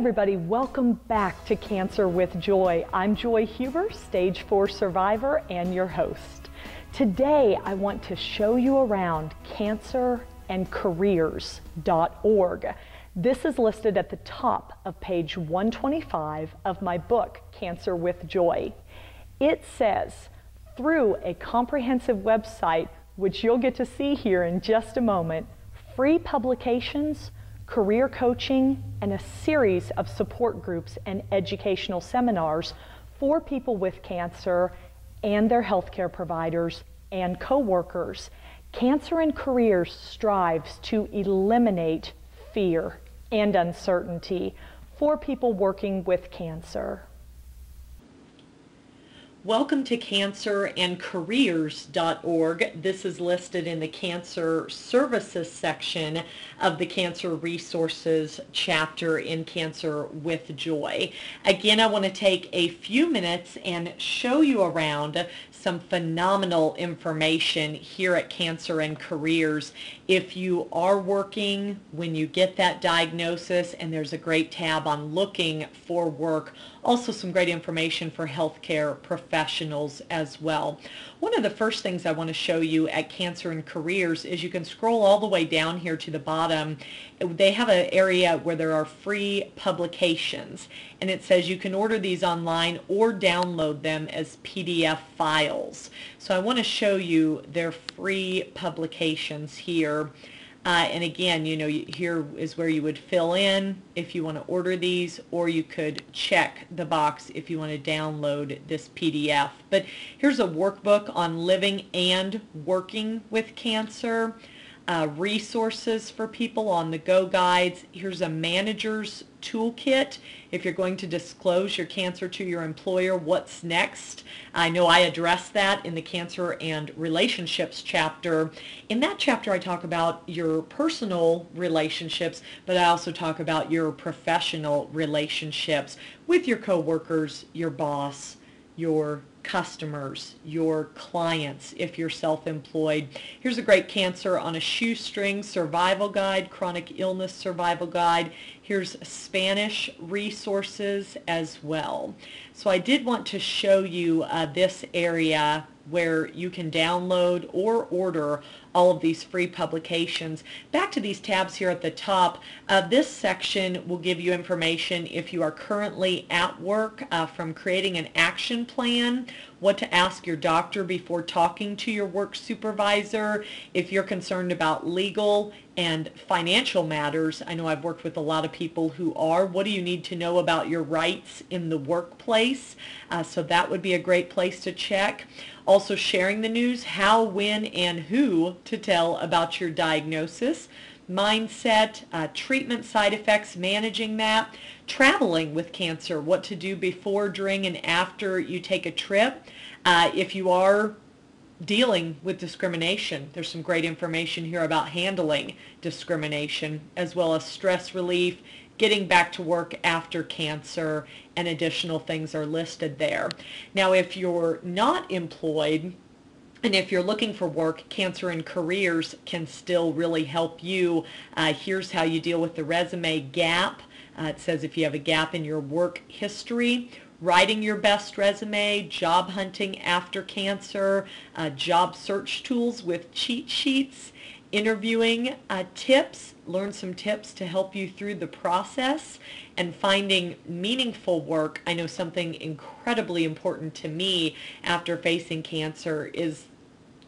everybody, welcome back to Cancer with Joy. I'm Joy Huber, stage 4 survivor and your host. Today I want to show you around cancerandcareers.org. This is listed at the top of page 125 of my book, Cancer with Joy. It says, through a comprehensive website, which you'll get to see here in just a moment, free publications, career coaching, and a series of support groups and educational seminars for people with cancer and their healthcare providers and co-workers. Cancer and Careers strives to eliminate fear and uncertainty for people working with cancer. Welcome to cancerandcareers.org. This is listed in the Cancer Services section of the Cancer Resources chapter in Cancer with Joy. Again, I want to take a few minutes and show you around some phenomenal information here at Cancer and Careers. If you are working, when you get that diagnosis, and there's a great tab on looking for work, also some great information for healthcare professionals as well. One of the first things I want to show you at Cancer and Careers is you can scroll all the way down here to the bottom. They have an area where there are free publications, and it says you can order these online or download them as PDF files. So I want to show you their free publications here. And again, you know, here is where you would fill in if you want to order these, or you could check the box if you want to download this PDF. But here's a workbook on living and working with cancer, resources for people on the go guides. Here's a manager's toolkit if you're going to disclose your cancer to your employer. What's next? I know I addressed that in the Cancer and Relationships chapter. In that chapter I talk about your personal relationships, but I also talk about your professional relationships with your coworkers, your boss, your customers, your clients if you're self-employed. Here's a great Cancer on a Shoestring survival guide, chronic illness survival guide. Here's Spanish resources as well. So I did want to show you this area where you can download or order all of these free publications. Back to these tabs here at the top, this section will give you information if you are currently at work, from creating an action plan, what to ask your doctor before talking to your work supervisor, if you're concerned about legal and financial matters. I know I've worked with a lot of people who are. What do you need to know about your rights in the workplace? So that would be a great place to check. Also sharing the news, how, when, and who to tell about your diagnosis. Mindset, treatment side effects, managing that. Traveling with cancer, what to do before, during, and after you take a trip. If you are dealing with discrimination, there's some great information here about handling discrimination, as well as stress relief, getting back to work after cancer, and additional things are listed there. Now, if you're not employed, and if you're looking for work, Cancer and Careers can still really help you. Here's how you deal with the resume gap. It says if you have a gap in your work history, writing your best resume, job hunting after cancer, job search tools with cheat sheets, interviewing tips, learn some tips to help you through the process, and finding meaningful work. I know something incredibly important to me after facing cancer is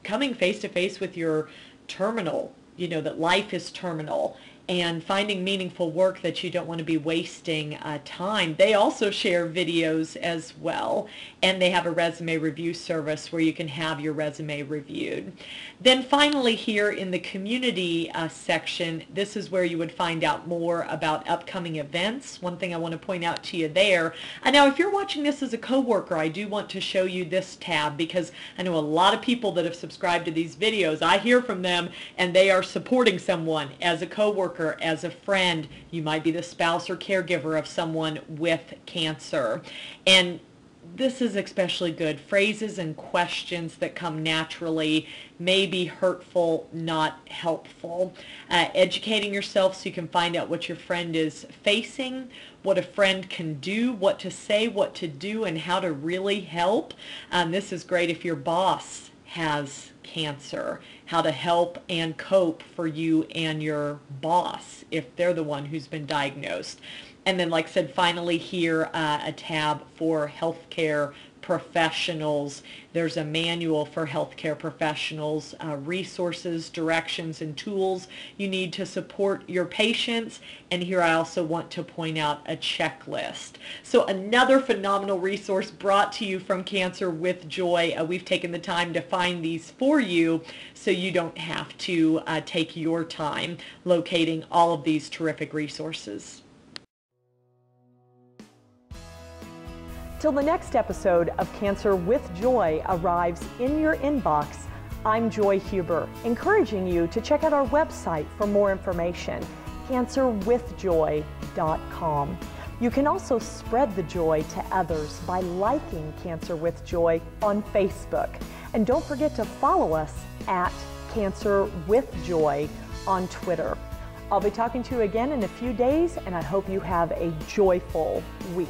coming face to face with your terminal, you know, that life is terminal, and finding meaningful work that you don't want to be wasting time. They also share videos as well, and they have a resume review service where you can have your resume reviewed. Then finally here in the community section, this is where you would find out more about upcoming events. One thing I want to point out to you there. Now if you're watching this as a coworker, I do want to show you this tab, because I know a lot of people that have subscribed to these videos. I hear from them and they are supporting someone as a coworker, as a friend. You might be the spouse or caregiver of someone with cancer. And this is especially good. Phrases and questions that come naturally may be hurtful, not helpful. Educating yourself so you can find out what your friend is facing, what a friend can do, what to say, what to do, and how to really help. This is great if your boss has cancer, how to help and cope for you and your boss if they're the one who's been diagnosed. And then, like I said, finally here, a tab for healthcare professionals. There's a manual for healthcare professionals, resources, directions, and tools you need to support your patients. And here I also want to point out a checklist. So another phenomenal resource brought to you from Cancer with Joy. We've taken the time to find these for you so you don't have to take your time locating all of these terrific resources. Till the next episode of Cancer with Joy arrives in your inbox, I'm Joy Huber, encouraging you to check out our website for more information, cancerwithjoy.com. You can also spread the joy to others by liking Cancer with Joy on Facebook. And don't forget to follow us at Cancer with Joy on Twitter. I'll be talking to you again in a few days, and I hope you have a joyful week.